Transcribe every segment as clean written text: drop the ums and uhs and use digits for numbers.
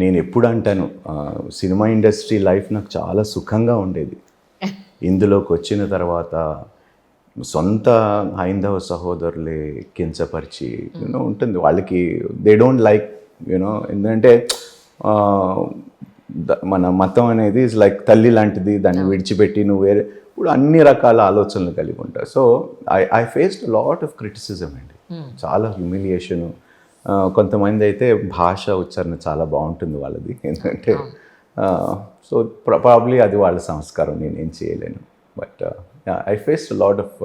నేను ఎప్పుడు అంటాను, సినిమా ఇండస్ట్రీ లైఫ్ నాకు చాలా సుఖంగా ఉండేది. ఇందులోకి వచ్చిన తర్వాత సొంత హైందవ సహోదరులే కించపరిచి యూనో ఉంటుంది వాళ్ళకి. దే డోంట్ లైక్ యూనో, ఎందుకంటే మన మతం అనేది ఇస్ లైక్ తల్లి లాంటిది, దాన్ని విడిచిపెట్టి నువ్వు వేరే, ఇప్పుడు అన్ని రకాల ఆలోచనలు కలిగి ఉంటారు. So I faced lot of criticism అండి, చాలా హ్యూమిలియేషను. కొంతమంది అయితే భాష ఉచ్చారణ చాలా బాగుంటుంది వాళ్ళది, ఎందుకంటే సో ప్రాబ్లీ అది వాళ్ళ సంస్కారం, నేనేం చేయలేను. But I faced lot of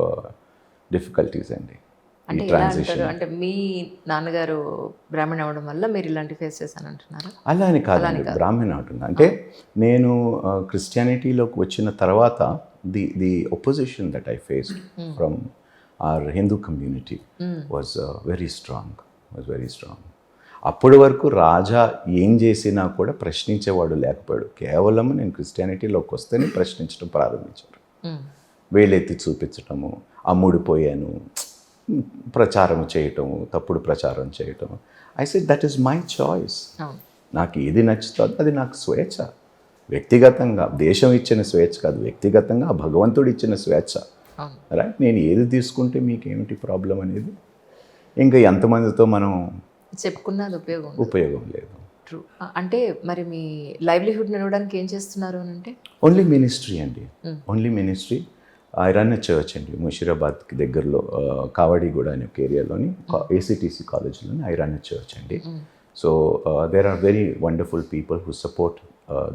difficulties అండి ఈ అంటే ఎలా ట్రాన్సిషన్. అంటారు, అంటే మీ నాన్నగారు బ్రాహ్మణ అవ్వడం వల్ల మీరు ఇలాంటి ఫేస్ చేశాను అంటున్నారా? అలా అని కాదండి, బ్రాహ్మణ అంటున్నా అంటే నేను క్రిస్టియానిటీలోకి వచ్చిన తర్వాత the opposition that I faced from our Hindu community was very strong. అప్పటి వరకు రాజా ఏం చేసినా కూడా ప్రశ్నించేవాడు లేకపోయాడు. కేవలం నేను క్రిస్టియానిటీలోకి వస్తేనే ప్రశ్నించడం ప్రారంభించారు. వేలెత్తి చూపించటము, అమ్ముడిపోయాను, ప్రచారం చేయటము, తప్పుడు ప్రచారం చేయటం. I said that is my choice. నాకు ఏది నచ్చుతుందో అది నాకు స్వేచ్ఛ. వ్యక్తిగతంగా దేశం ఇచ్చిన స్వేచ్ఛ కాదు, వ్యక్తిగతంగా భగవంతుడు ఇచ్చిన స్వేచ్ఛ. రైట్, నేను ఏది తీసుకుంటే మీకేమిటి ప్రాబ్లం అనేది. ఇంకా ఎంతమందితో మనం చెప్పుకున్నది ఉపయోగం లేదు. ట్రూ. అంటే మరి మీ లైవ్లీహుడ్ నిలవడానికి ఏం చేస్తున్నారు అని అంటే? ఓన్లీ మినిస్ట్రీ అండి, only ministry. I run a church అండి, ముషీరాబాద్కి దగ్గరలో కావడిగూడ అనే ఒక ఏరియాలోని ఏసీటీసీ కాలేజ్లోని ఐ రన్ ఎ చర్చ్ అండి. So there are very wonderful people who support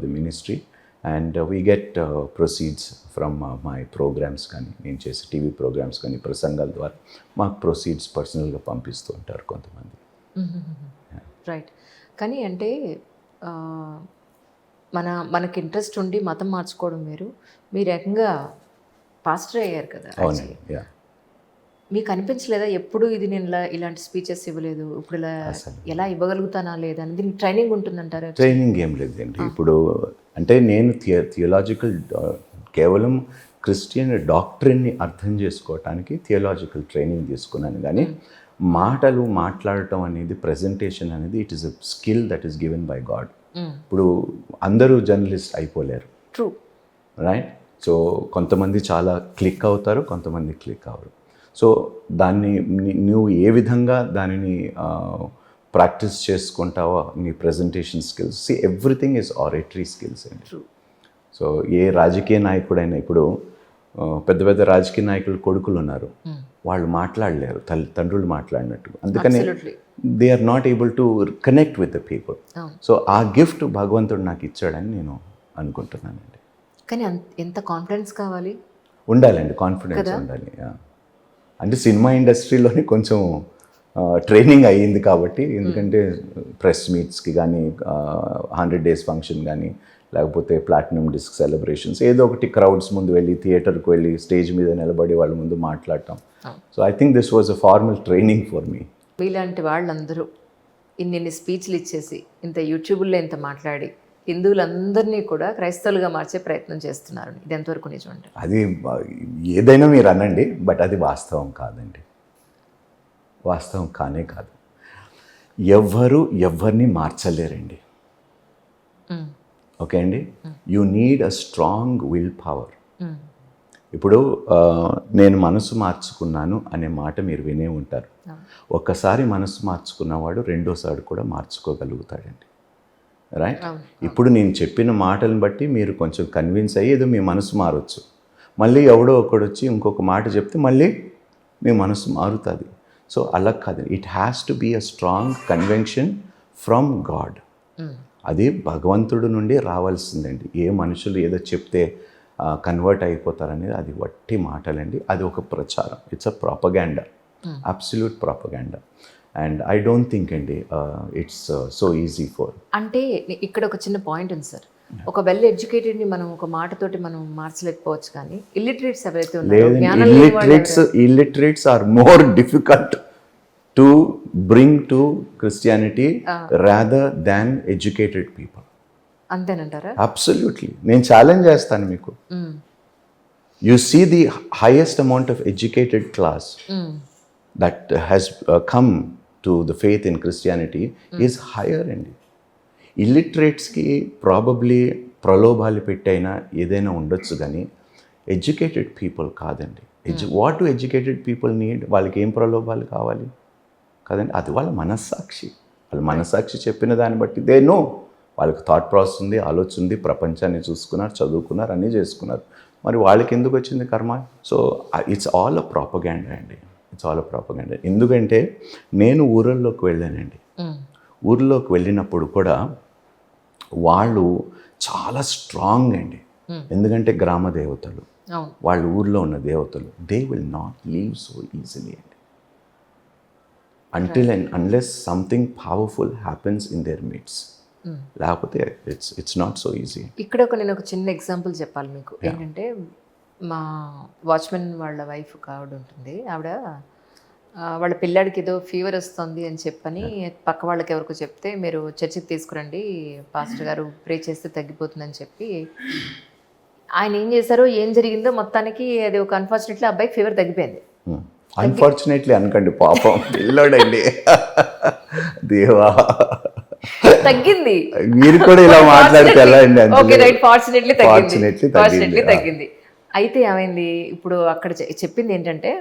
the ministry and we get proceeds from my programs. కానీ నేను చేసే టీవీ ప్రోగ్రామ్స్ కానీ ప్రసంగాల ద్వారా మాకు ప్రొసీడ్స్ పర్సనల్గా పంపిస్తూ ఉంటారు కొంతమంది. రైట్. కానీ అంటే మనకి ఇంట్రెస్ట్ ఉండి మతం మార్చుకోవడం వేరు, మీరు ఏకంగా పాస్టర్ అయ్యారు కదా. అవునండి. మీకు అనిపించలేదా ఎప్పుడు ఇది నేను ఇలాంటి స్పీచెస్ ఇవ్వలేదు, ఇప్పుడు ఇలా ఎలా ఇవ్వగలుగుతానా లేదా అని? దీనికి ట్రైనింగ్ ఉంటుందంటారా? ట్రైనింగ్ ఏం లేదండి. ఇప్పుడు అంటే నేను థియోలాజికల్ కేవలం క్రిస్టియన్ డాక్ట్రిన్ని అర్థం చేసుకోవటానికి థియోలాజికల్ ట్రైనింగ్ తీసుకున్నాను. కానీ మాటలు మాట్లాడటం అనేది, ప్రజెంటేషన్ అనేది it is a skill that is given by God. ఇప్పుడు అందరూ జర్నలిస్ట్ అయిపోలేరు. ట్రూ. రైట్. సో కొంతమంది చాలా క్లిక్ అవుతారు, కొంతమంది క్లిక్ అవ్వరు. సో దాన్ని నువ్వు ఏ విధంగా దానిని ప్రాక్టీస్ చేసుకుంటావో, నీ presentation skills, C everything is oratory skills అండి. సో ఏ రాజకీయ నాయకుడైనా, ఇప్పుడు పెద్ద పెద్ద రాజకీయ నాయకులు కొడుకులు ఉన్నారు, వాళ్ళు మాట్లాడలేరు తండ్రులు మాట్లాడినట్టు. అందుకని they are not able to connect with the people. So ఆ గిఫ్ట్ భగవంతుడు నాకు ఇచ్చాడని నేను అనుకుంటున్నానండి. కానీ ఎంత కాన్ఫిడెన్స్ కావాలి, ఉండాలండి, కాన్ఫిడెన్స్ ఉండాలి. అంటే సినిమా ఇండస్ట్రీలోనే కొంచెం ట్రైనింగ్ అయ్యింది కాబట్టి, ఎందుకంటే ప్రెస్ మీట్స్కి కానీ 100 days ఫంక్షన్ కానీ, లేకపోతే ప్లాటినం డిస్క్ సెలబ్రేషన్స్, ఏదో ఒకటి క్రౌడ్స్ ముందు వెళ్ళి, థియేటర్కి వెళ్ళి స్టేజ్ మీద నిలబడి వాళ్ళ ముందు మాట్లాడటం. So I think this was a formal training for me. మీలాంటి వాళ్ళందరూ ఇన్ని స్పీచ్లు ఇచ్చేసి, ఇంత యూట్యూబ్లో ఇంత మాట్లాడి హిందువులందరినీ కూడా క్రైస్తవులుగా మార్చే ప్రయత్నం చేస్తున్నారు. ఇది ఎంతవరకు నిజం అంటే? అది ఏదైనా మీరు అనండి, బట్ అది వాస్తవం కాదండి, వాస్తవం కానే కాదు. ఎవరిని మార్చలేరండి. ఓకే అండి, you need a strong will power. ఇప్పుడు నేను మనసు మార్చుకున్నాను అనే మాట మీరు వినే ఉంటారు. ఒక్కసారి మనసు మార్చుకున్నవాడు రెండోసారి కూడా మార్చుకోగలుగుతాడండి. రైట్. ఇప్పుడు నేను చెప్పిన మాటలను బట్టి మీరు కొంచెం కన్విన్స్ అయ్యి ఏదో మీ మనసు మారచ్చు. మళ్ళీ ఎవడో ఒకడు వచ్చి ఇంకొక మాట చెప్తే మళ్ళీ మీ మనసు మారుతుంది. సో అలా కాదు, it has to be a strong convention from God. అది భగవంతుడి నుండి రావాల్సిందండి. ఏ మనుషులు ఏదో చెప్తే కన్వర్ట్ అయిపోతారనేది అది వట్టి మాటలండి. అది ఒక ప్రచారం, it's a propaganda, absolute propaganda. And I don't think అండి ఇట్స్ సో ఈజీ ఫర్. అంటే ఇక్కడ ఒక చిన్న పాయింట్ ఉంది సార్. ఒక వెల్ ఎడ్యుకేటెడ్ని మనం ఒక మాటతోటి మనం మార్చలేకపోవచ్చు, కానీ ఇల్లిటరేట్స్ ఎవరైతే ఉన్నారో, illiterates are more difficult to bring to Christianity rather than educated people. అంతేనంటారా? అబ్సల్యూట్లీ. నేను ఛాలెంజ్ చేస్తాను మీకు. You see the highest amount of educated class that has come to the faith in Christianity is higher అండి. ఇల్లిటరేట్స్కి probably ప్రలోభాలు పెట్టైనా ఏదైనా ఉండొచ్చు, కానీ educated people కాదండి. What to educated people need? వాళ్ళకి ఏం ప్రలోభాలు కావాలి కదండి? అది వాళ్ళ మనస్సాక్షి. వాళ్ళ మనస్సాక్షి చెప్పిన దాన్ని బట్టి దే నో. వాళ్ళకి థాట్ ప్రాసెస్ ఉంది, ఆలోచన ఉంది, ప్రపంచాన్ని చూసుకున్నారు, చదువుకున్నారు, అన్నీ చేసుకున్నారు. మరి వాళ్ళకి ఎందుకు వచ్చింది కర్మ? So it's all a propaganda అండి. It's all a propaganda. ఎందుకంటే నేను ఊళ్ళలోకి వెళ్ళానండి. ఊర్లోకి వెళ్ళినప్పుడు కూడా వాళ్ళు చాలా స్ట్రాంగ్ అండి. ఎందుకంటే గ్రామ దేవతలు, వాళ్ళ ఊర్లో ఉన్న దేవతలు, they will not leave so easily అండి. until and unless something powerful happens in their midst. లేకపోతే ఇట్స్ నాట్ సో ఈజీ. ఇక్కడ నేను ఒక చిన్న ఎగ్జాంపుల్ చెప్పాలి మీకు. ఏంటంటే మా వాచ్మెన్ వాళ్ళ వైఫ్ ఆవిడ ఉంటుంది. ఆవిడ వాళ్ళ పిల్లాడికి ఏదో ఫీవర్ వస్తుంది అని చెప్పని పక్క వాళ్ళకి ఎవరికో చెప్తే, మీరు చర్చికి తీసుకురండి, పాస్టర్ గారు ప్రే చేస్తే తగ్గిపోతుందని చెప్పి ఆయన ఏం చేశారో, ఏం జరిగిందో మొత్తానికి అది ఒక అన్ఫార్చునేట్లీ అబ్బాయికి ఫీవర్ తగ్గిపోయింది. అన్ఫార్చునేట్లీ అనకండి, పాపం పిల్లోడండి. దేవా, తగ్గింది. మీరు కూడా ఇలా మాట్లాడితే ఎలా అండి? ఓకే రైట్, ఫార్చునేట్లీ తగ్గింది. అయితే ఏమైంది, ఇప్పుడు అక్కడ చెప్పింది ఏంటంటే,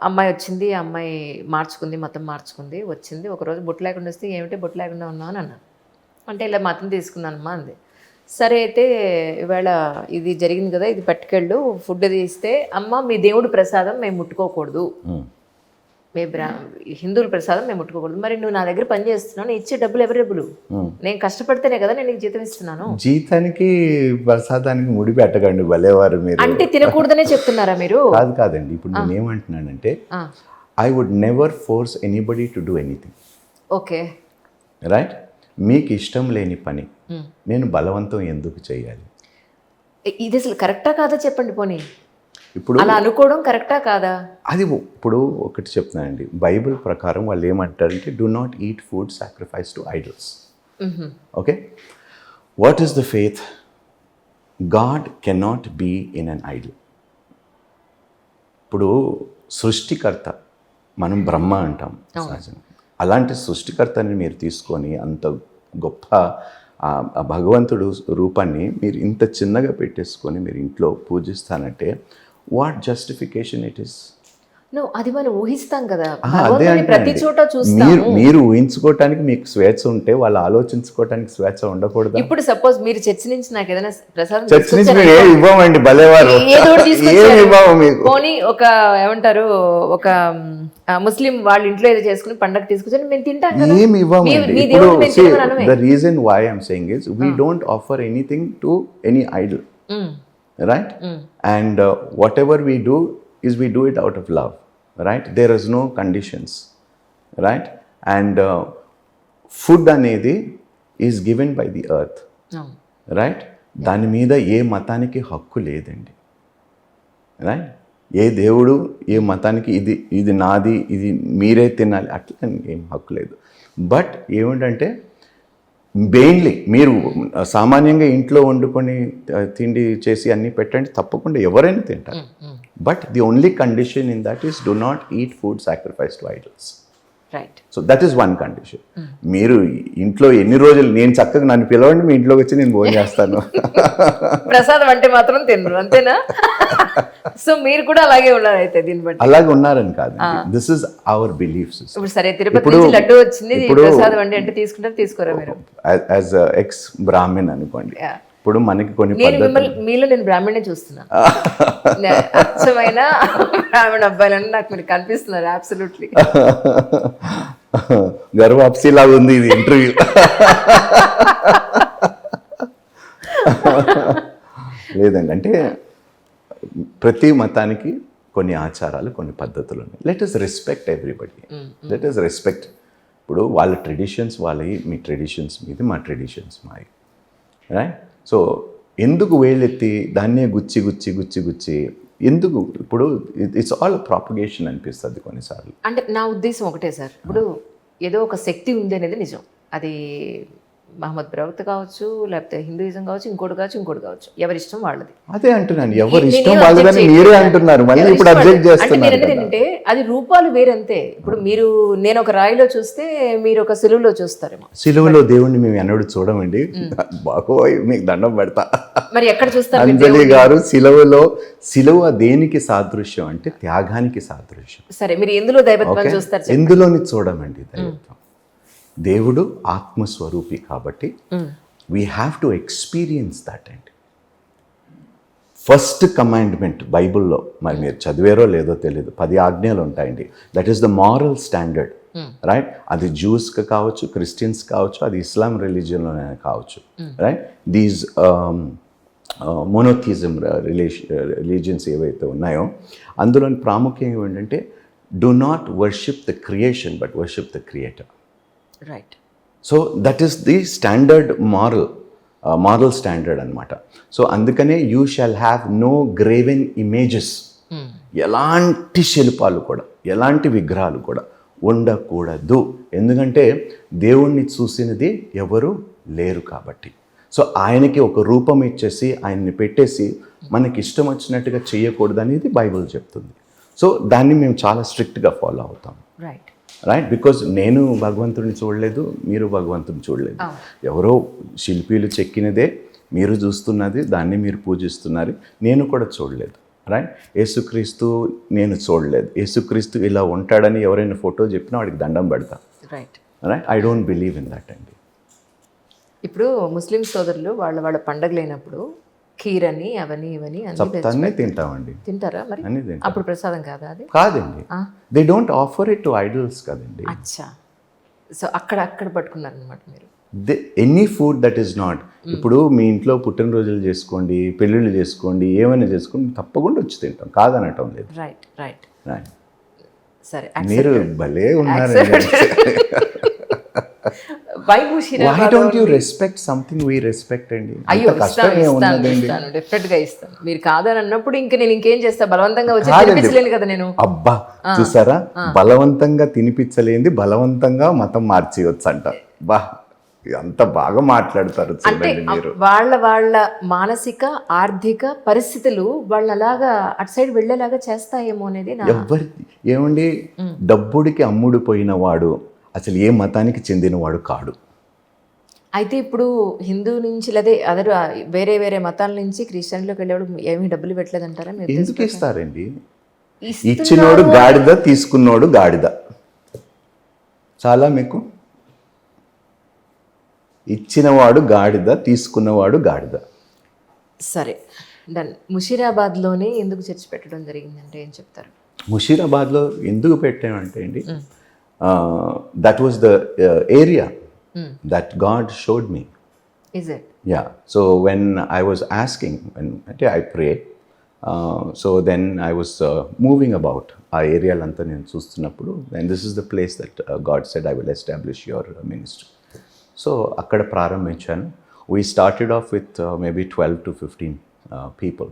అమ్మాయి వచ్చింది, ఆ అమ్మాయి మార్చుకుంది, మతం మార్చుకుంది, వచ్చింది. ఒకరోజు బొట్టు లేకుండా వస్తే, ఏమిటి బొట్టు లేకుండా ఉన్నావు అని అన్నాను. అంటే ఇలా మతం తీసుకున్నానమ్మా అంది. సరే అయితే ఇవాళ ఇది జరిగింది కదా, ఇది పట్టుకెళ్ళు, ఫుడ్ అది ఇస్తే, అమ్మ మీ దేవుడి ప్రసాదం మేము ముట్టుకోకూడదు, హిందువుల ప్రసాదం మేము ముట్టుకోకూడదు. మరి నువ్వు నా దగ్గర పని చేస్తున్నావు, నేను ఇచ్చే డబ్బులు ఎవరి డబ్బులు? నేను కష్టపడితేనే కదా నేను నీకు జీతం ఇస్తున్నాను. జీతానికి ప్రసాదానికి ముడి పెట్టకండి, భలేవారు మీరు. అంటే తినకూడదనే చెప్తున్నారా మీరు? కాదండి. ఇప్పుడు నేను ఏమంటున్నానంటే, I would never force anybody to do anything. Okay right. మీకు ఇష్టం లేని పని నేను బలవంతం ఎందుకు చేయాలి? ఇది అసలు కరెక్టా కాదా చెప్పండి. పోనీ ఇప్పుడు అలా అనుకోవడం కరెక్టా కాదా? అది ఇప్పుడు ఒకటి చెప్తున్నానండి. బైబిల్ ప్రకారం వాళ్ళు ఏమంటారంటే, do not eat food sacrifice to idols. Okay, what is the faith? God cannot be in an idol. ఇప్పుడు సృష్టికర్త, మనం బ్రహ్మ అంటాం సహజంగా. అలాంటి సృష్టికర్తని మీరు తీసుకొని అంత గొప్ప భగవంతుడు రూపాన్ని మీరు ఇంత చిన్నగా పెట్టేసుకొని మీరు ఇంట్లో పూజిస్తానంటే, వాట్ జస్టిఫికేషన్ ఇట్ ఈస్? అది మనం ఊహిస్తాం కదా, అదే ప్రతి చోట చూస్తాము. మీరు ఊహించుకోవటానికి మీకు స్వేచ్ఛ ఉంటే, వాళ్ళు ఆలోచించుకోవటానికి స్వేచ్ఛ ఉండకూడదు. ఇప్పుడు సపోజ్ మీరు చర్చ్ నుంచి నాకు ఏదైనా ప్రసాదం చర్చ్ నుంచి మేము ఏమి ఇవ్వమండి, భలేవారు. ఏమి ఇవ్వము మీకు. పోనీ ఒక ఏమంటారు, ఒక ముస్లిం వాళ్ళ ఇంట్లో ఏదో చేసుకుని పండగ తీసుకొచ్చి మేము తింటాం కదా, ఏమి ఇవ్వమండి. ఇప్పుడు the reason why I'm saying is, we don't offer anything to any idol, right? And whatever we do is we do it out of love, right? There is no conditions, right? And food anedi is given by the earth, right? దాని మీద ఏ మతానికి హక్కు లేదండి, right? ఏ దేవుడు ఏ మతానికి ఇది నాది, ఇది మీరే తినాలి అట్లా ఏం హక్కు లేదు. బట్ ఏమిటంటే, మెయిన్లీ మీరు సామాన్యంగా ఇంట్లో వండుకొని తిండి చేసి అన్నీ పెట్టండి, తప్పకుండా ఎవరైనా తింటారు. But the only condition in that is, do not eat food sacrifice to idols. Right. So that is one condition. మీరు ఇంట్లో ఎన్ని రోజులు, నేను చక్కగా నన్ను పిలవండి, మీ ఇంట్లోకి వచ్చి నేను భోజనం చేస్తాను. ప్రసాదం అంటే మాత్రం తినరు, అంతేనా? సో మీరు కూడా అలాగే ఉన్నారు అయితే దీన్ని బట్టి. అలాగే ఉన్నారని కాదు, దిస్ ఇస్ అవర్ బిలీఫ్స్. ఇప్పుడు సరే, తిరుపతి నుంచి లడ్డు వచ్చింది, ప్రసాదం అంటే తీసుకుంటారు, తీసుకోరా మీరు? యాజ్ ఎక్స్ బ్రాహ్మణ్ అనుకోండి, ఇప్పుడు మనకి కొన్ని మీలో నేను బ్రాహ్మణే చూస్తున్నాను. అచ్చమైన బ్రాహ్మణ అబ్బాయిలని నాకు మీరు కనిపిస్తున్నారు. అబ్సల్యూట్లీ గర్వాప్సీలాగా ఉంది ఇది ఇంటర్వ్యూ. లేదండి, అంటే ప్రతి మతానికి కొన్ని ఆచారాలు, కొన్ని పద్ధతులు ఉన్నాయి. Let us respect everybody, let us respect. ఇప్పుడు వాళ్ళ ట్రెడిషన్స్ వాళ్ళవి, మీ ట్రెడిషన్స్ మీది, మా ట్రెడిషన్స్ మావి, రైట్? సో ఎందుకు వేలెత్తి దాన్నే గుచ్చి గుచ్చి గుచ్చి గుచ్చి ఎందుకు? ఇప్పుడు ఇట్స్ ఆల్ ప్రాపగేషన్ అనిపిస్తుంది కొన్నిసార్లు. అంటే నా ఉద్దేశం ఒకటే సార్, ఇప్పుడు ఏదో ఒక శక్తి ఉంది అనేది నిజం, అది మహమ్మద్ ప్రవక్త కావచ్చు, లేకపోతే హిందూయిజం కావచ్చు, ఇంకోటి కావచ్చు, ఎవరి ఇష్టం వాళ్ళది. అదే అంటున్నాను, ఎవరు నేను ఇష్టం ఏం వాళ్ళదని object మీరే చేయట్లేదు. అంటున్నారు, మళ్ళీ ఎవరి ఇప్పుడు ఇష్టం అబ్జెక్ట్ వాళ్ళది. అంటే చేస్తున్నారు నేను కదా. ఏంటంటే అది రూపాలు వేరంతే. ఇప్పుడు నేను ఒక రాయిలో చూస్తే మీరు ఒక సిలువలో చూస్తారేమో. సిలువలో దేవుణ్ణి మేము ఎన్నడూ చూడమండి. బాగోయ్ మీకు దండం పెడతా. మరి ఎక్కడ చూస్తారు మీరు అంజలి దేవుణ్ణి? గారు, సిలువ దేనికి సాదృశ్యం అంటే త్యాగానికి సాదృశ్యం. సరే, మీరు ఎందులో దైవత్వం ఓకే? చూస్తారు చెప్పండి. ఎందులోని చూడమండి దైవత్వం. దేవుడు ఆత్మస్వరూపి కాబట్టి we have to experience that అండి. ఫస్ట్ కమాండ్మెంట్ బైబిల్లో, మరి మీరు చదివారో లేదో తెలియదు, 10 ఆజ్ఞలు ఉంటాయండి. That is the moral standard, right? అది జూస్కి కావచ్చు, క్రిస్టియన్స్ కావచ్చు, అది ఇస్లాం రిలీజియన్లోనే కావచ్చు, రైట్? దీస్ మోనోథిజం రిలీజియన్స్ ఏవైతే ఉన్నాయో అందులోని ప్రాముఖ్యం ఏంటంటే do not worship the creation but worship the creator. Right. So that is the standard moral standard అనమాట. సో అందుకనే you shall have no graven images. ఎలాంటి శిల్పాలు కూడా, ఎలాంటి విగ్రహాలు కూడా ఉండకూడదు. ఎందుకంటే దేవుణ్ణి చూసినది ఎవరు లేరు కాబట్టి. సో ఆయనకి ఒక రూపం ఇచ్చేసి ఆయన్ని పెట్టేసి మనకి ఇష్టం వచ్చినట్టుగా చేయకూడదు అనేది బైబిల్ చెప్తుంది. సో దాన్ని మేము చాలా స్ట్రిక్ట్గా ఫాలో అవుతాం. రైట్. రైట్, బికాజ్ నేను భగవంతుడిని చూడలేదు, మీరు భగవంతుని చూడలేదు. ఎవరో శిల్పీలు చెక్కినదే మీరు చూస్తున్నది, దాన్ని మీరు పూజిస్తున్నారు, నేను కూడా చూడలేదు. రైట్? యేసుక్రీస్తు నేను చూడలేదు. యేసుక్రీస్తు ఇలా ఉంటాడని ఎవరైనా ఫోటో చెప్పినా వాడికి దండం పెడతా. Right. Right, I don't believe in that అండి. ఇప్పుడు ముస్లిం సోదరులు వాళ్ళ పండగలైనప్పుడు ఖీర్ అని అవని ఇవని అన్నీ తింటామండి. తింటారా? మరి అన్నీ తింటాం. అప్పుడు ప్రసాదం కాదా అది? కాదండి, they don't offer it to idols కదండి. అచ్చా. సో అక్కడ పట్టుకున్నారనమాట మీరు. Any food that is not, ఇప్పుడు మీ ఇంట్లో పుట్టినరోజులు చేసుకోండి, పెళ్ళిళ్ళు చేసుకోండి, ఏమైనా చేసుకోండి, తప్పకుండా వచ్చి తింటాం, కాదనటం లేదు. రైట్. రైట్. రైట్. సరే, మీరు భలే ఉన్నారండి. Why don't you respect something we respect అండి? అయ్యో, కష్టమే ఉన్నదండి. డెఫినెట్ గా ఇస్తాను. మీరు కాదని అన్నప్పుడు ఇంక నేను ఇంకేం చేస్తా? బలవంతంగా వచ్చి తినిపించలేను కదా నేను. అబ్బా చూసారా, బలవంతంగా తినిపించలేంది బలవంతంగా మతం మార్చేయచ్చు అంట. బా, అంత బాగా మాట్లాడతారు అంటే చూడండి మీరు. వాళ్ళ మానసిక ఆర్థిక పరిస్థితులు వాళ్ళు అలాగా అటు సైడ్ వెళ్ళేలాగా చేస్తాయేమో అనేది ఎవరి ఏమండి, డబ్బుడికి అమ్ముడు పోయిన వాడు అసలు ఏ మతానికి చెందినవాడు కాడు. అయితే ఇప్పుడు హిందూ నుంచి లేదా అదర్ వేరే మతాల నుంచి క్రిస్టియన్లోకి వెళ్ళేవాడు ఏమీ డబ్బులు పెట్టలేదంటారా మీరు? ఎందుకు ఇస్తారండి? ఇచ్చినోడు గాడిద, తీసుకున్నోడు గాడిద. చాలా మీకు ఇచ్చినవాడు గాడిద, తీసుకున్నవాడు గాడిద. సరే, డన్. ముషీరాబాద్లోనే ఎందుకు చర్చ్ పెట్టడం జరిగిందంటే ఏం చెప్తారు? ముషీరాబాద్లో ఎందుకు పెట్టామంటే అండి, that was the area that God showed me. Is it? Yeah. So when I was asking, when I prayed, so then I was moving about ఆ ఏరియాలంతా నేను చూస్తున్నప్పుడు, and this is the place that God said I will establish your ministry. So అక్కడ ప్రారంభించాను. We started off with maybe 12 to 15 people.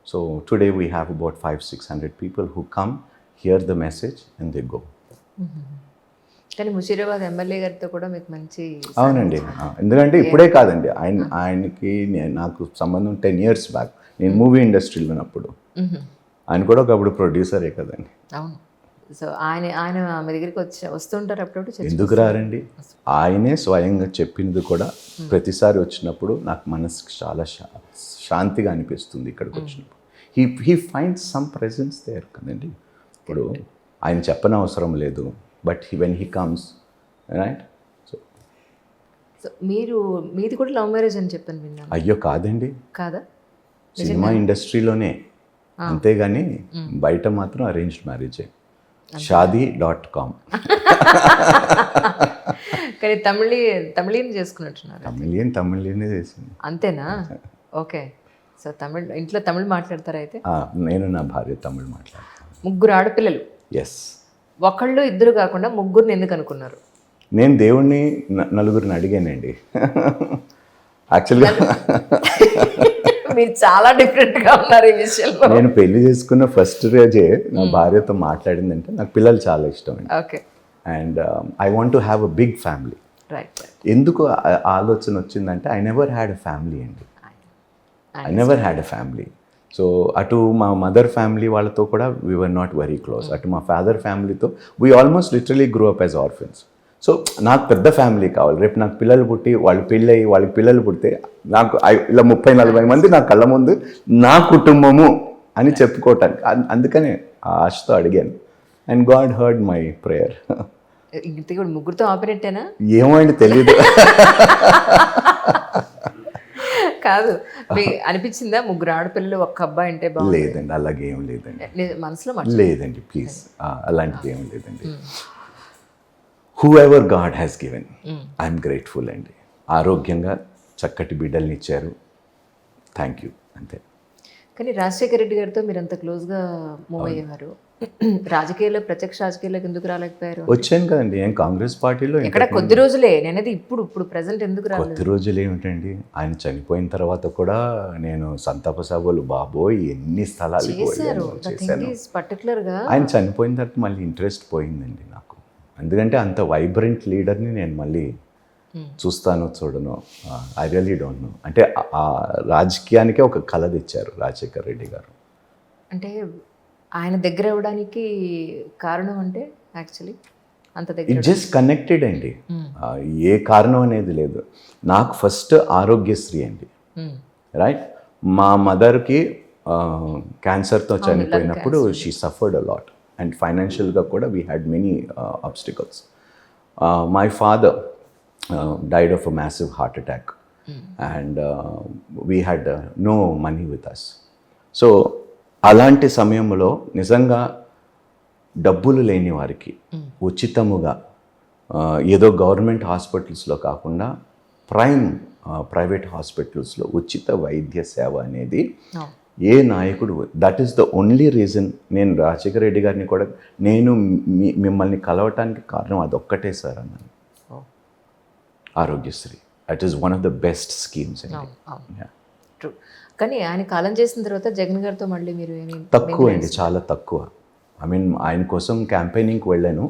So today we have about 500-600 people who come, hear the message and they go. కానీ Musheerabad MLA గారితో కూడా మీకు మంచి. అవునండి, ఎందుకంటే ఇప్పుడే కాదండి, ఆయనకి నాకు సంబంధం 10 years బ్యాక్. నేను మూవీ ఇండస్ట్రీలో ఉన్నప్పుడు, ఆయన కూడా ఒకప్పుడు ప్రొడ్యూసరే కదండి. అవును. సో ఆయన మీ దగ్గరికి వస్తుంటారు అప్పుడప్పుడు? ఎందుకు రారండి, ఆయనే స్వయంగా చెప్పింది కూడా. ప్రతిసారి వచ్చినప్పుడు నాకు మనసుకి చాలా శాంతిగా అనిపిస్తుంది ఇక్కడికి వచ్చినప్పుడు. He finds some presence there కదండి. ఇప్పుడు ఆయన చెప్పనవసరం లేదు, but when he comes, right? So మీది కూడా లవ్ మ్యారేజ్ అని చెప్పాను విన్నాను. అయ్యో కాదండి, కాదా? సినిమా ఇండస్ట్రీలోనే, అంతేగాని బయట మాత్రం అరేంజ్డ్ మ్యారేజే. షాదీ.com. కానీ తమిళీని చేసుకున్నట్టున్నారు. తమిళనే చేసింది. అంతేనా? ఓకే. సో ఇంట్లో తమిళ్ మాట్లాడతారా అయితే? నేను నా భార్య తమిళ్ మాట్లాడతాను. 3 ఆడపిల్లలు. ఎస్. ఒకళ్ళు ఇద్దరు కాకుండా 3 ఎందుకు అనుకున్నారు? నేను దేవుణ్ణి 4 అడిగానండి యాక్చువల్గా. మీరు చాలా డిఫరెంట్గా ఉన్నారు ఈ విషయంలో. నేను పెళ్లి చేసుకున్న ఫస్ట్ రోజే నా భార్యతో మాట్లాడిందంటే నాకు పిల్లలు చాలా ఇష్టం అండి. Okay. And I want to have a big family. Right ఎందుకు ఆలోచన వచ్చిందంటే I never had a family అండి. I never had a family. So అటు మా మదర్ ఫ్యామిలీ వాళ్ళతో కూడా we were not very close. అటు మా ఫాదర్ ఫ్యామిలీతో we almost literally grow up as orphans. So నాకు పెద్ద ఫ్యామిలీ కావాలి. రేపు నాకు పిల్లలు పుట్టి వాళ్ళు పెళ్ళి అయ్యి వాళ్ళకి పిల్లలు పుడితే నాకు ఇలా 30-40 మంది నా కళ్ళ ముందు నా కుటుంబము అని చెప్పుకోవటానికి అందుకనే ఆ ఆశతో అడిగాను. And God heard my prayer. ఇంత కూడా ముగ్గురుతో ఆపరేటేనా? ఏమో అండి తెలియదు. కాదు, మీకు అనిపించిందా ముగ్గురు ఆడపిల్లలు ఒక్క అబ్బాయి అంటే బాగుంది? లేదండి, అలాగే ఏం లేదండి. మనసులో లేదండి, ప్లీజ్ అలాంటిది ఏం లేదండి. Who ever God has given I'm grateful అండి. ఆరోగ్యంగా చక్కటి బిడ్డల్ని ఇచ్చారు, థ్యాంక్ యూ, అంతే. కానీ రాజశేఖర రెడ్డి గారితో మీరు అంత క్లోజ్గా మూవ్ అయ్యేవారు, రాజకీయాల్లో ప్రత్యక్ష రాజకీయాల్లోకి ఎందుకు రాలేకపోయారు? వచ్చాను కదండి, నేను కాంగ్రెస్ పార్టీలో. ఇక్కడ కొద్ది రోజులే, నేనది ఇప్పుడు ప్రజెంట్ ఎందుకు రాలేదు? కొద్ది రోజులు ఏమిటండి, ఆయన చనిపోయిన తర్వాత కూడా నేను సంతాప సభలు బాబోయ్ ఎన్ని స్థలాలు చేశారు. చేశాను. పర్టికులర్గా ఆయన చనిపోయిన తర్వాత మళ్ళీ ఇంట్రెస్ట్ పోయిందండి నాకు. ఎందుకంటే అంత వైబ్రెంట్ లీడర్ని నేను మళ్ళీ చూస్తానో చూడను, ఐ రియలీ డోంట్ నో. అంటే ఆ రాజకీయానికే ఒక కళ తెచ్చారు రాజశేఖర్ రెడ్డి గారు. అంటే ఆయన దగ్గర అవ్వడానికి కారణం అంటే యాక్చువల్లీ అంత దగ్గర ఇట్ జస్ట్ కనెక్టెడ్ అండి. ఏ కారణం అనేది లేదు. నాకు ఫస్ట్ ఆరోగ్యశ్రీ అండి, రైట్. మా మదర్కి క్యాన్సర్తో చనిపోయినప్పుడు she suffered a lot and ఫైనాన్షియల్గా కూడా we had many obstacles. My father died of a massive heart attack and we had no money with us. So అలాంటి సమయంలో నిజంగా డబ్బులు లేని వారికి ఉచితముగా ఏదో గవర్నమెంట్ హాస్పిటల్స్లో కాకుండా ప్రైవేట్ హాస్పిటల్స్లో ఉచిత వైద్య సేవ అనేది ఏ నాయకుడు, that is the only reason. నేను రాజశేఖర రెడ్డి గారిని కూడా నేను మిమ్మల్ని కలవటానికి కారణం అదొక్కటే సార్ అన్నాను. Aarogyasri, that is one of the best schemes అండి. ట్రూ. కానీ ఆయన కాలం చేసిన తర్వాత జగన్ గారితో మళ్ళీ మీరు ఏమి? తక్కువ అండి, చాలా తక్కువ. ఐ మీన్ ఆయన కోసం క్యాంపెయినింగ్కి వెళ్ళాను.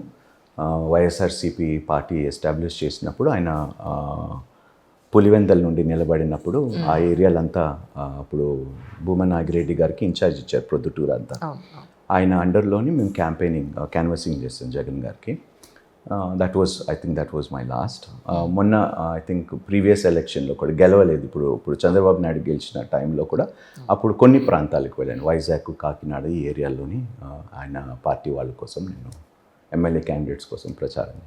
వైఎస్ఆర్సీపీ పార్టీ ఎస్టాబ్లిష్ చేసినప్పుడు ఆయన పులివెందల నుండి నిలబడినప్పుడు ఆ ఏరియాలంతా అప్పుడు భూమన్ నాగిరెడ్డి గారికి ఇన్ఛార్జ్ ఇచ్చారు, ప్రొద్దుటూరు అంతా. ఆయన అండర్లోని మేము క్యాన్వసింగ్ చేస్తాం జగన్ గారికి. That was my last. మొన్న ఐ థింక్ ప్రీవియస్ ఎలక్షన్లో కూడా గెలవలేదు. ఇప్పుడు చంద్రబాబు నాయుడు గెలిచిన టైంలో కూడా అప్పుడు కొన్ని ప్రాంతాలకు వెళ్ళాను, వైజాగ్, కాకినాడ ఈ ఏరియాల్లోని ఆయన పార్టీ వాళ్ళ కోసం నేను ఎమ్మెల్యే క్యాండిడేట్స్ కోసం ప్రచారం